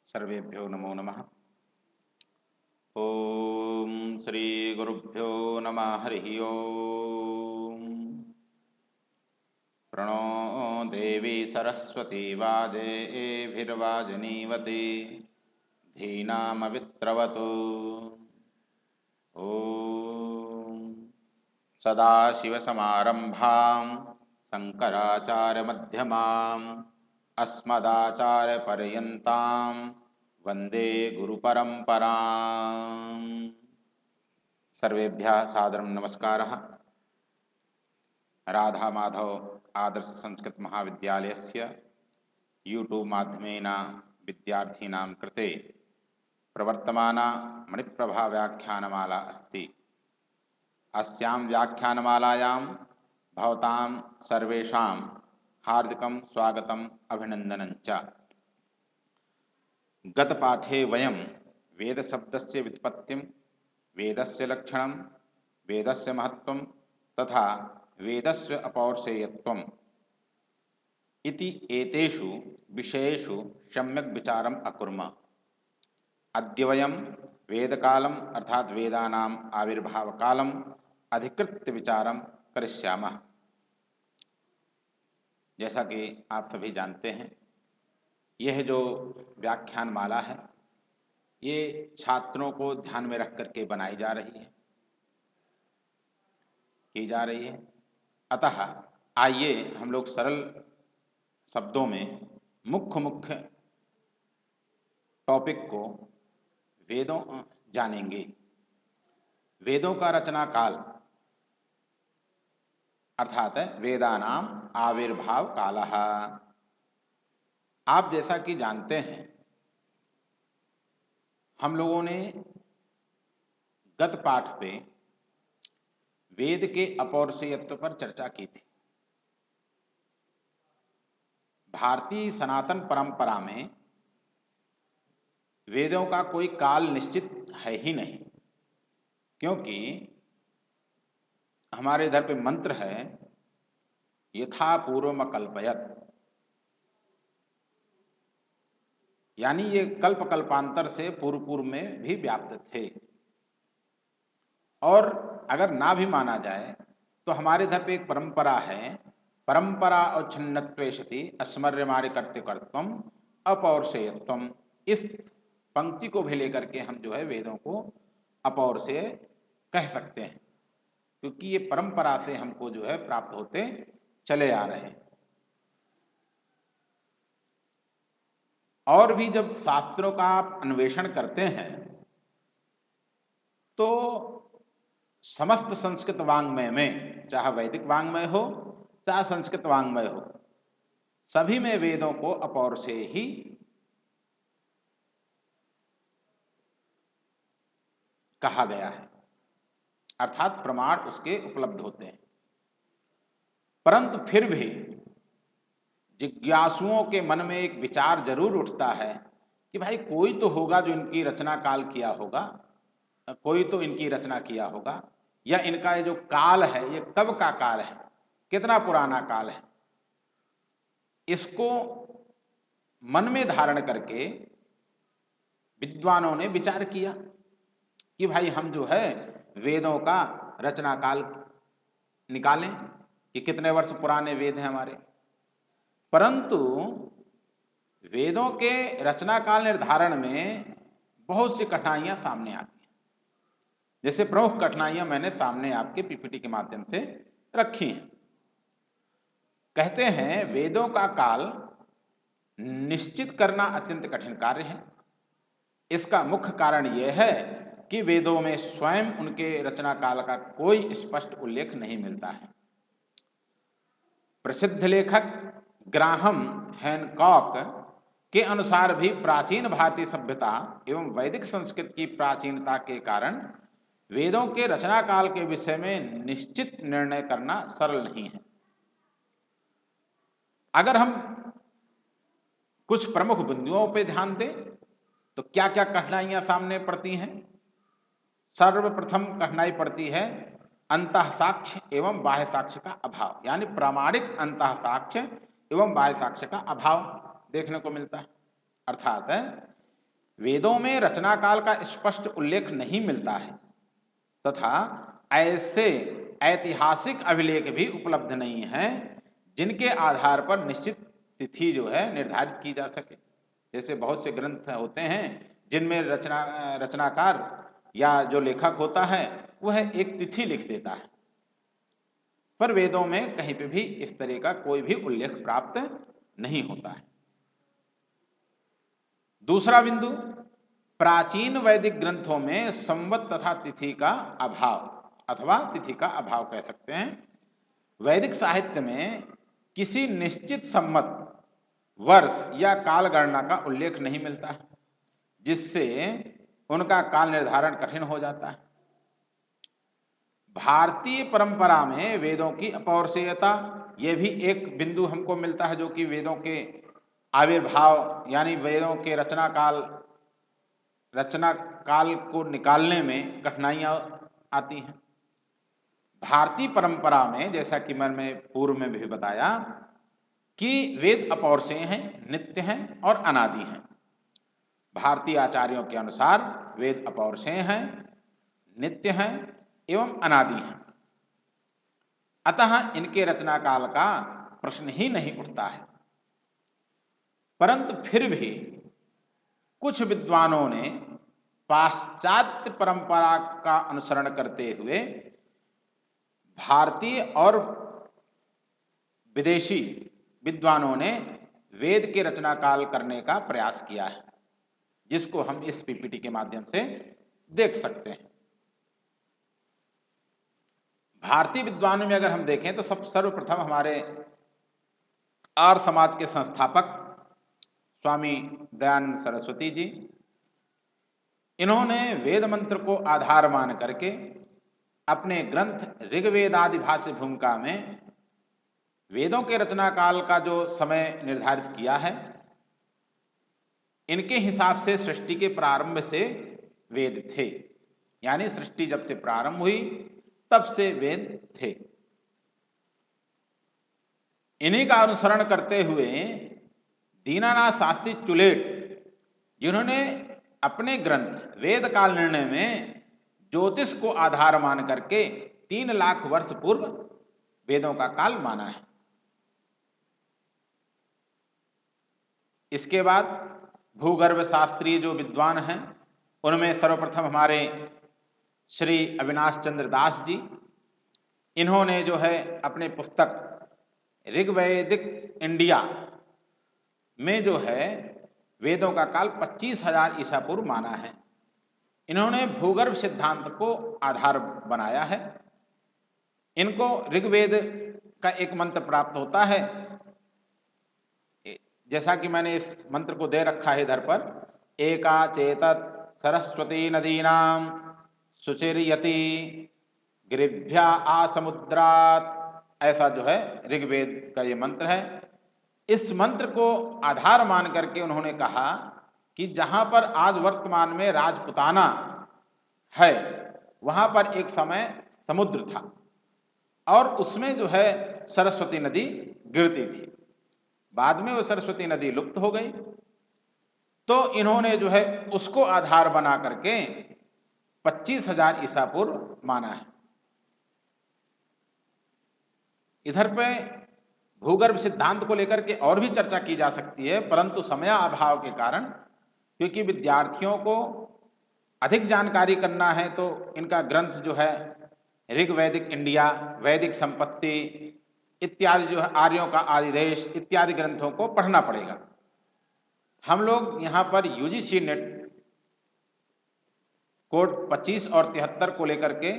सर्वेभ्यो नमो नमः। ओम श्री गुरुभ्यो नमः। हरि ओम। प्रणो देवी सरस्वती वाजेभिर्वाजनीवती धीनामवित्रवतु। ओम सदाशिवसमारम्भां शङ्कराचार्यमध्यमाम् अस्मदाचार्यपर्यन्तां वन्दे गुरुपरम्पराम्। सर्वेभ्यः सादरं नमस्कारः। राधा माधव आदर्श संस्कृत महाविद्यालयस्य यूट्यूब माध्यमेन विद्यार्थीनां कृते प्रवर्तमाना मणिप्रभा व्याख्यानमाला अस्ति। अस्यां व्याख्यानमालायां भवतां सर्वेषां हार्दिकं स्वागतम् अभिनन्दनं च। गतपाठे वयं वेदशब्दस्य व्युत्पत्तिं, वेदस्य लक्षणं, वेदस्य महत्त्वं तथा वेदस्य अपौरुषेयत्वम् इति एतेषु विषयेषु सम्यक् विचारम् अकुर्म। अद्य वयं वेदकालम् अर्थात वेदानाम् आविर्भावकालम् अधिकृत्य विचारं करिष्यामः। जैसा कि आप सभी जानते हैं, यह जो व्याख्यान माला है ये छात्रों को ध्यान में रख करके बनाई जा रही है, की जा रही है। अतः आइए हम लोग सरल शब्दों में मुख्य टॉपिक को वेदों जानेंगे। वेदों का रचना काल अर्थात वेदानाम आविर्भाव कालः। आप जैसा कि जानते हैं, हम लोगों ने गत पाठ पे वेद के अपौरुषेयत्व पर चर्चा की थी। भारतीय सनातन परंपरा में वेदों का कोई काल निश्चित है ही नहीं, क्योंकि हमारे इधर पे मंत्र है यथा पूर्वम अकल्पयत, यानी ये कल्प कल्पांतर से पूर्व पूर्व में भी व्याप्त थे। और अगर ना भी माना जाए तो हमारे इधर पे एक परंपरा है, परंपरा अवच्छिन्नत्वेषति अस्मर्यमाणे कर्तृकर्तृत्वम अपौरुषेयत्वम। इस पंक्ति को भी लेकर के हम जो है वेदों को अपौरुषेय कह सकते हैं, क्योंकि ये परंपरा से हमको जो है प्राप्त होते चले आ रहे हैं। और भी जब शास्त्रों का आप अन्वेषण करते हैं तो समस्त संस्कृत वाङ्मय में, चाहे वैदिक वाङ्मय हो चाहे संस्कृत वाङ्मय हो, सभी में वेदों को अपौरुषेय ही कहा गया है, अर्थात प्रमाण उसके उपलब्ध होते हैं। परंतु फिर भी जिज्ञासुओं के मन में एक विचार जरूर उठता है कि भाई कोई तो होगा जो इनकी रचना काल किया होगा, कोई तो इनकी रचना किया होगा, या इनका ये जो काल है ये कब का काल है, कितना पुराना काल है। इसको मन में धारण करके विद्वानों ने विचार किया कि भाई हम जो है वेदों का रचना काल निकालें कि कितने वर्ष पुराने वेद हैं हमारे। परंतु वेदों के रचना काल निर्धारण में बहुत सी कठिनाइयां सामने आती हैं। जैसे प्रमुख कठिनाइयां मैंने सामने आपके पीपीटी के माध्यम से रखी हैं। कहते हैं वेदों का काल निश्चित करना अत्यंत कठिन कार्य है। इसका मुख्य कारण यह है कि वेदों में स्वयं उनके रचना काल का कोई स्पष्ट उल्लेख नहीं मिलता है। प्रसिद्ध लेखक ग्राहम हैनकॉक के अनुसार भी प्राचीन भारतीय सभ्यता एवं वैदिक संस्कृत की प्राचीनता के कारण वेदों के रचना काल के विषय में निश्चित निर्णय करना सरल नहीं है। अगर हम कुछ प्रमुख बिंदुओं पर ध्यान दें तो क्या क्या कठिनाइयां सामने पड़ती हैं। सर्वप्रथम कठिनाई पड़ती है अंतः साक्ष्य एवं बाह्य साक्ष्य का अभाव, यानी प्रामाणिक अंतः साक्ष्य एवं बाह्य साक्ष्य का अभाव देखने को मिलता है। अर्थात वेदों में रचना काल का स्पष्ट उल्लेख नहीं मिलता है तथा ऐसे ऐतिहासिक अभिलेख भी उपलब्ध नहीं हैं जिनके आधार पर निश्चित तिथि जो है निर्धारित की जा सके। जैसे बहुत से ग्रंथ होते हैं जिनमें रचनाकार या जो लेखक होता है वह एक तिथि लिख देता है, पर वेदों में कहीं पे भी इस तरह का कोई भी उल्लेख प्राप्त नहीं होता है। दूसरा बिंदु, प्राचीन वैदिक ग्रंथों में संवत तथा तिथि का अभाव अथवा तिथि का अभाव कह सकते हैं। वैदिक साहित्य में किसी निश्चित संवत, वर्ष या काल गणना का उल्लेख नहीं मिलता है, जिससे उनका काल निर्धारण कठिन हो जाता है। भारतीय परंपरा में वेदों की अपौरुषेयता, यह भी एक बिंदु हमको मिलता है जो कि वेदों के आविर्भाव यानी वेदों के रचना काल को निकालने में कठिनाइयां आती हैं। भारतीय परंपरा में जैसा कि मैंने पूर्व में भी बताया कि वेद अपौरुषेय हैं, नित्य हैं और अनादि हैं। भारतीय आचार्यों के अनुसार वेद अपौरुषेय हैं, नित्य हैं एवं अनादि हैं, अतः इनके रचना काल का प्रश्न ही नहीं उठता है। परंतु फिर भी कुछ विद्वानों ने पाश्चात्य परंपरा का अनुसरण करते हुए भारतीय और विदेशी विद्वानों ने वेद के रचना काल करने का प्रयास किया है, जिसको हम इस पीपीटी के माध्यम से देख सकते हैं। भारतीय विद्वानों में अगर हम देखें तो सर्वप्रथम हमारे आर्य समाज के संस्थापक स्वामी दयानंद सरस्वती जी, इन्होंने वेद मंत्र को आधार मान करके अपने ग्रंथ ऋग्वेदादि भाष्य भूमिका में वेदों के रचना काल का जो समय निर्धारित किया है, इनके हिसाब से सृष्टि के प्रारंभ से वेद थे, यानी सृष्टि जब से प्रारंभ हुई तब से वेद थे। इन्हीं का अनुसरण करते हुए दीनानाथ शास्त्री चुलेट, जिन्होंने अपने ग्रंथ वेद काल निर्णय में ज्योतिष को आधार मान करके 3 लाख वर्ष पूर्व वेदों का काल माना है। इसके बाद भूगर्भ शास्त्रीय जो विद्वान हैं उनमें सर्वप्रथम हमारे श्री अविनाश चंद्र दास जी, इन्होंने जो है अपने पुस्तक ऋग्वैदिक इंडिया में जो है वेदों का काल 25,000 ईसा पूर्व माना है। इन्होंने भूगर्भ सिद्धांत को आधार बनाया है। इनको ऋग्वेद का एक मंत्र प्राप्त होता है, जैसा कि मैंने इस मंत्र को दे रखा है इधर पर, एका चेतत सरस्वती नदीनाम सुचिरयति गिरिभ्या आसमुद्रात, ऐसा जो है ऋग्वेद का ये मंत्र है। इस मंत्र को आधार मान करके उन्होंने कहा कि जहां पर आज वर्तमान में राजपुताना है वहां पर एक समय समुद्र था और उसमें जो है सरस्वती नदी गिरती थी। बाद में वो सरस्वती नदी लुप्त हो गई, तो इन्होंने जो है उसको आधार बना करके 25,000 ईसा पूर्व माना है। इधर पे भूगर्भ सिद्धांत को लेकर के और भी चर्चा की जा सकती है, परंतु समय अभाव के कारण, क्योंकि विद्यार्थियों को अधिक जानकारी करना है तो इनका ग्रंथ जो है ऋग्वैदिक इंडिया, वैदिक संपत्ति इत्यादि जो है आर्यों का आदिदेश इत्यादि ग्रंथों को पढ़ना पड़ेगा। हम लोग यहाँ पर यूजीसी नेट कोड 25 और 73 को लेकर के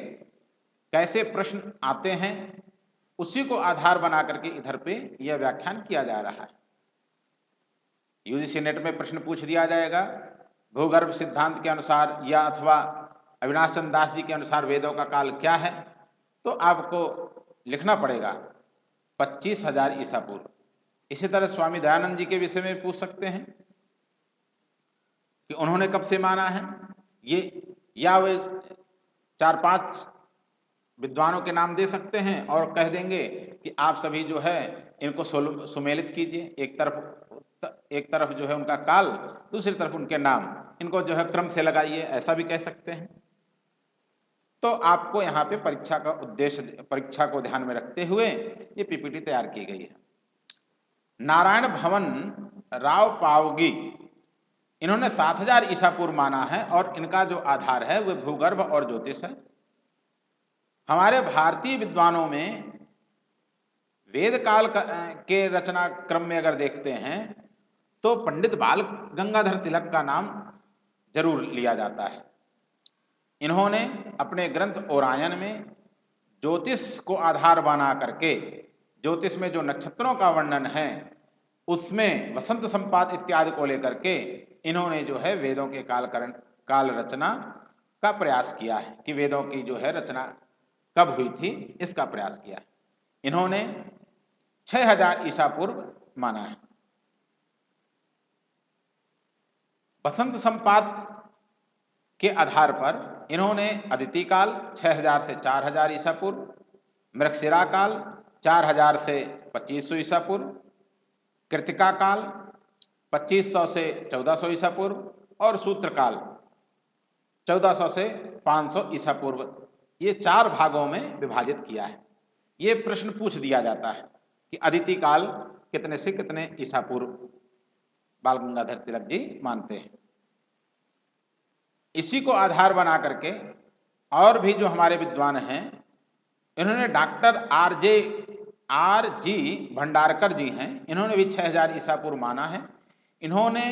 कैसे प्रश्न आते हैं उसी को आधार बना करके इधर पे यह व्याख्यान किया जा रहा है। यूजीसी नेट में प्रश्न पूछ दिया जाएगा भूगर्भ सिद्धांत के अनुसार या अथवा अविनाश चंद्र दास जी के अनुसार वेदों का काल क्या है, तो आपको लिखना पड़ेगा 25,000 ईसा पूर्व। इसी तरह स्वामी दयानंद जी के विषय में पूछ सकते हैं कि उन्होंने कब से माना है ये, या वे 4-5 विद्वानों के नाम दे सकते हैं और कह देंगे कि आप सभी जो है इनको सुमेलित कीजिए, एक तरफ एक तरफ जो है उनका काल, दूसरी तरफ उनके नाम, इनको जो है क्रम से लगाइए, ऐसा भी कह सकते हैं। तो आपको यहाँ पे परीक्षा का उद्देश्य, परीक्षा को ध्यान में रखते हुए ये पीपीटी तैयार की गई है। नारायण भवन राव पावगी, इन्होंने 7000 ईसा पूर्व माना है और इनका जो आधार है वह भूगर्भ और ज्योतिष है। हमारे भारतीय विद्वानों में वेद काल के रचना क्रम में अगर देखते हैं तो पंडित बाल गंगाधर तिलक का नाम जरूर लिया जाता है। इन्होंने अपने ग्रंथ ओरायन में ज्योतिष को आधार बना करके, ज्योतिष में जो नक्षत्रों का वर्णन है उसमें वसंत संपात इत्यादि को लेकर के इन्होंने जो है वेदों के काल रचना का प्रयास किया है कि वेदों की जो है रचना कब हुई थी, इसका प्रयास किया है। इन्होंने 6000 ईसा पूर्व माना है। वसंत संपात के आधार पर इन्होंने अदिति काल 6000 से 4000 ईसा पूर्व, मृगशिरा काल 4000 से 2500 ईसा पूर्व, कृतिका काल 2500 से 1400 ईसा पूर्व और सूत्र काल 1400 से 500 ईसा पूर्व, ये 4 भागों में विभाजित किया है। ये प्रश्न पूछ दिया जाता है कि अदिति काल कितने से कितने ईसा पूर्व बाल गंगाधर तिलक जी मानते हैं। इसी को आधार बना करके और भी जो हमारे विद्वान हैं, इन्होंने डॉक्टर आर जी भंडारकर जी हैं, इन्होंने भी 6000 ईसा पूर्व माना है। इन्होंने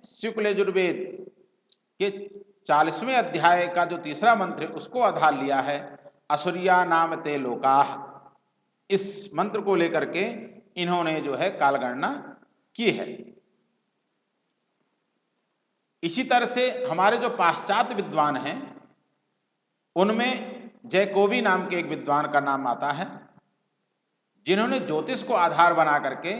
शुक्ल यजुर्वेद के 40वें अध्याय का जो तीसरा मंत्र है उसको आधार लिया है, असुरिया नाम ते लोकाह। इस मंत्र को लेकर के इन्होंने जो है कालगणना की है। इसी तरह से हमारे जो पाश्चात्य विद्वान हैं उनमें जैकोबी नाम के एक विद्वान का नाम आता है, जिन्होंने ज्योतिष को आधार बना करके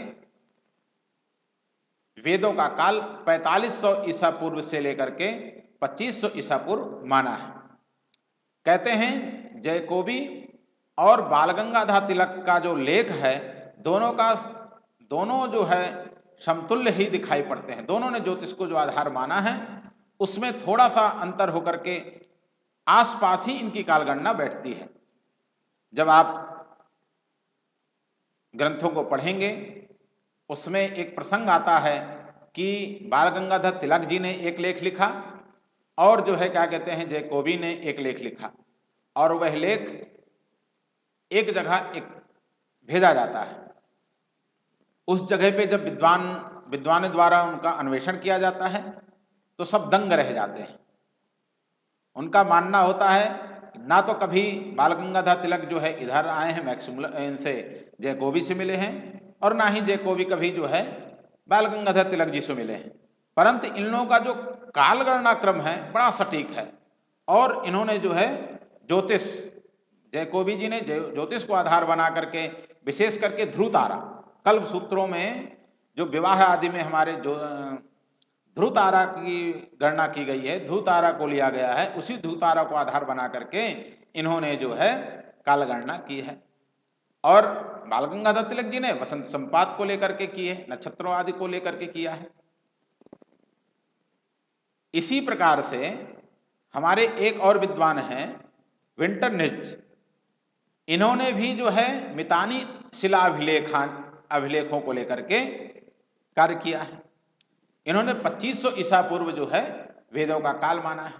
वेदों का काल 4500 ईसा पूर्व से लेकर के 2500 ईसा पूर्व माना है। कहते हैं जैकोबी और बाल गंगाधर तिलक का जो लेख है दोनों जो है समतुल्य ही दिखाई पड़ते हैं। दोनों ने ज्योतिष को जो आधार माना है उसमें थोड़ा सा अंतर होकर के आसपास ही इनकी कालगणना बैठती है। जब आप ग्रंथों को पढ़ेंगे उसमें एक प्रसंग आता है कि बाल गंगाधर तिलक जी ने एक लेख लिखा और जो है क्या कहते हैं जैकोबी ने एक लेख लिखा, और वह लेख एक जगह एक भेजा जाता है। उस जगह पे जब विद्वान द्वारा उनका अन्वेषण किया जाता है तो सब दंग रह जाते हैं। उनका मानना होता है ना तो कभी बाल गंगाधर तिलक जो है इधर आए हैं मैक्सिमुलर इनसे जैकोबी से मिले हैं, और ना ही जैकोबी कभी जो है बाल गंगाधर तिलक जी से मिले हैं, परंतु इन लोगों का जो कालगणना क्रम है बड़ा सटीक है। और इन्होंने जो है ज्योतिष, जैकोबी जी ने ज्योतिष को आधार बना करके विशेष करके ध्रुव तारा, कल्प सूत्रों में जो विवाह आदि में हमारे जो ध्रुव तारा की गणना की गई है, ध्रुव तारा को लिया गया है, उसी ध्रुव तारा को आधार बना करके इन्होंने जो है कालगणना की है। और बाल गंगाधर तिलक जी ने वसंत संपात को लेकर के की है, नक्षत्रों आदि को लेकर के किया है। इसी प्रकार से हमारे एक और विद्वान हैं विंटरनिच, इन्होंने भी जो है मितानी शिला अभिलेखों को लेकर के कार्य किया है। इन्होंने 2500 ईसा पूर्व जो है वेदों का काल माना है।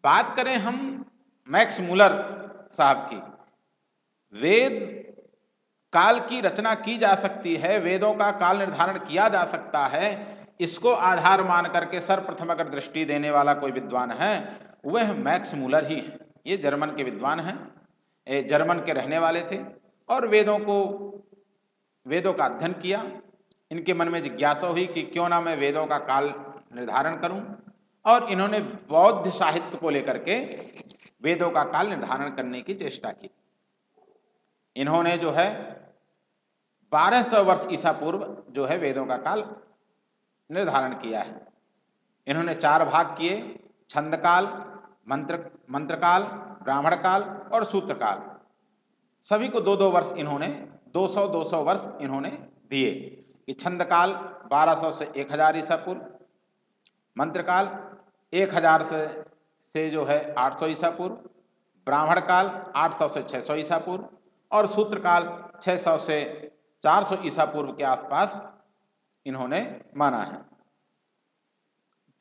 बात करें हम मैक्स मुलर साहब की, वेद काल की रचना की जा सकती है, वेदों का काल निर्धारण किया जा सकता है, इसको आधार मान करके सर्वप्रथम अगर दृष्टि देने वाला कोई विद्वान है वह मैक्स मुलर ही है। ये जर्मन के विद्वान हैं, जर्मन के रहने वाले थे और वेदों का अध्ययन किया। इनके मन में जिज्ञासा हुई कि क्यों ना मैं वेदों का काल निर्धारण करूं, और इन्होंने बौद्ध साहित्य को लेकर के वेदों का काल निर्धारण करने की चेष्टा की। इन्होंने जो है 1200 वर्ष ईसा पूर्व जो है वेदों का काल निर्धारण किया है। इन्होंने 4 भाग किए, छंद काल, मंत्र काल, ब्राह्मण काल और सूत्र काल। सभी को 2-2 वर्ष इन्होंने 200-200 वर्ष इन्होंने दिए। कि छंद काल 1200 से 1000 ईसा पूर्व, मंत्र काल 1000 से जो है 800 ईसा पूर्व, ब्राह्मण काल 800 से 600 ईसा पूर्व और सूत्र काल 600 से 400 ईसा पूर्व के आसपास इन्होंने माना है।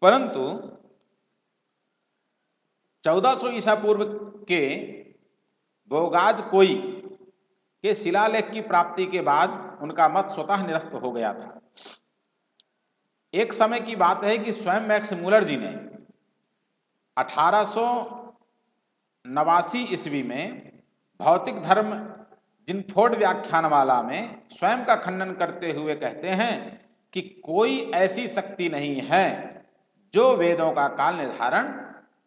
परंतु 1400 ईसा पूर्व के बोगाज कोई के शिलालेख की प्राप्ति के बाद उनका मत स्वतः निरस्त हो गया था। एक समय की बात है कि स्वयं मैक्स मूलर जी ने 1889 ईस्वी में भौतिक धर्म जिनफोर्ड व्याख्यानमाला में स्वयं का खंडन करते हुए कहते हैं कि कोई ऐसी शक्ति नहीं है जो वेदों का काल निर्धारण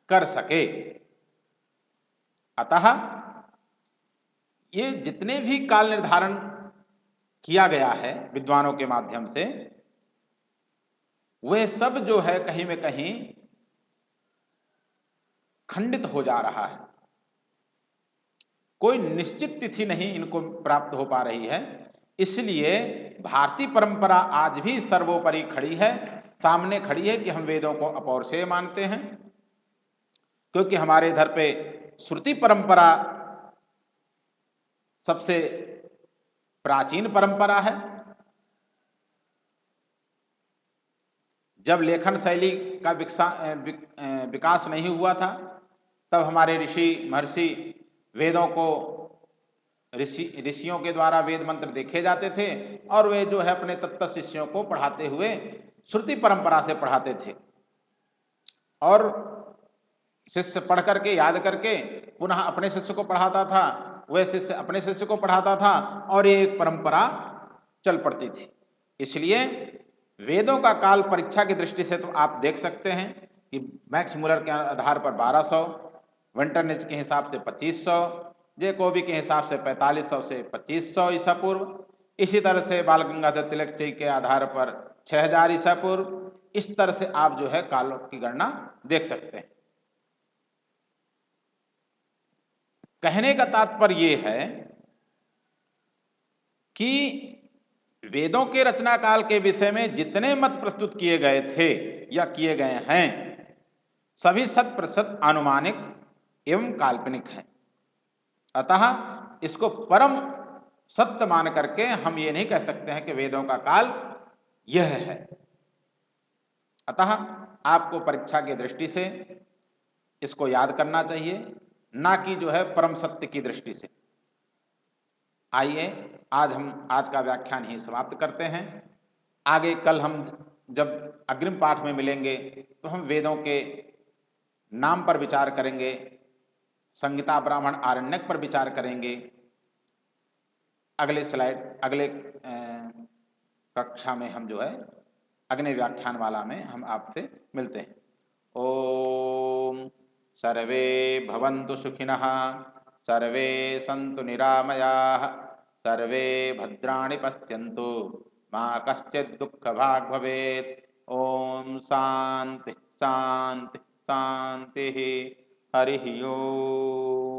कर सके। अतः ये जितने भी काल निर्धारण किया गया है विद्वानों के माध्यम से, वह सब जो है कहीं में कहीं खंडित हो जा रहा है। कोई निश्चित तिथि नहीं इनको प्राप्त हो पा रही है। इसलिए भारतीय परंपरा आज भी सर्वोपरि खड़ी है, सामने खड़ी है कि हम वेदों को अपौरुषेय मानते हैं, क्योंकि हमारे इधर पे श्रुति परंपरा सबसे प्राचीन परंपरा है। जब लेखन शैली का विकास नहीं हुआ था, तब हमारे ऋषि महर्षि वेदों को ऋषियों के द्वारा वेद मंत्र देखे जाते थे और वे जो है अपने तत्त शिष्यों को पढ़ाते हुए श्रुति परंपरा से पढ़ाते थे और शिष्य पढ़ करके याद करके पुनः अपने शिष्य को पढ़ाता था, वह शिष्य अपने शिष्य को पढ़ाता था और ये एक परंपरा चल पड़ती थी। इसलिए वेदों का काल परीक्षा की दृष्टि से तो आप देख सकते हैं कि मैक्स मूलर के आधार पर 1200, वेंटरनिच के हिसाब से 2500, जेकोबी के हिसाब से 4500 से 2500 ईसा पूर्व, इसी तरह से बाल गंगाधर तिलक जी के आधार पर 6000 ईसा पूर्व। इस तरह से आप जो है कालों की गणना देख सकते हैं। कहने का तात्पर्य यह है कि वेदों के रचना काल के विषय में जितने मत प्रस्तुत किए गए थे या किए गए हैं, सभी 100% अनुमानिक एवं काल्पनिक हैं। अतः इसको परम सत्य मान करके हम ये नहीं कह सकते हैं कि वेदों का काल यह है। अतः आपको परीक्षा की दृष्टि से इसको याद करना चाहिए, ना कि जो है परम सत्य की दृष्टि से। आइए आज का व्याख्यान ही समाप्त करते हैं। आगे कल हम जब अग्रिम पाठ में मिलेंगे तो हम वेदों के नाम पर विचार करेंगे, संहिता ब्राह्मण आरण्यक पर विचार करेंगे। अगले कक्षा में हम जो है अगले व्याख्यान वाला में हम आपसे मिलते हैं। ओम सर्वे भवन्तु सुखिनः, सर्वे सन्तु निरामयाः, सर्वे भद्राणि पश्यन्तु, मा कश्चित् दुःखभाग् भवेत्। ओम शांति शांति शांति। हरि ओम।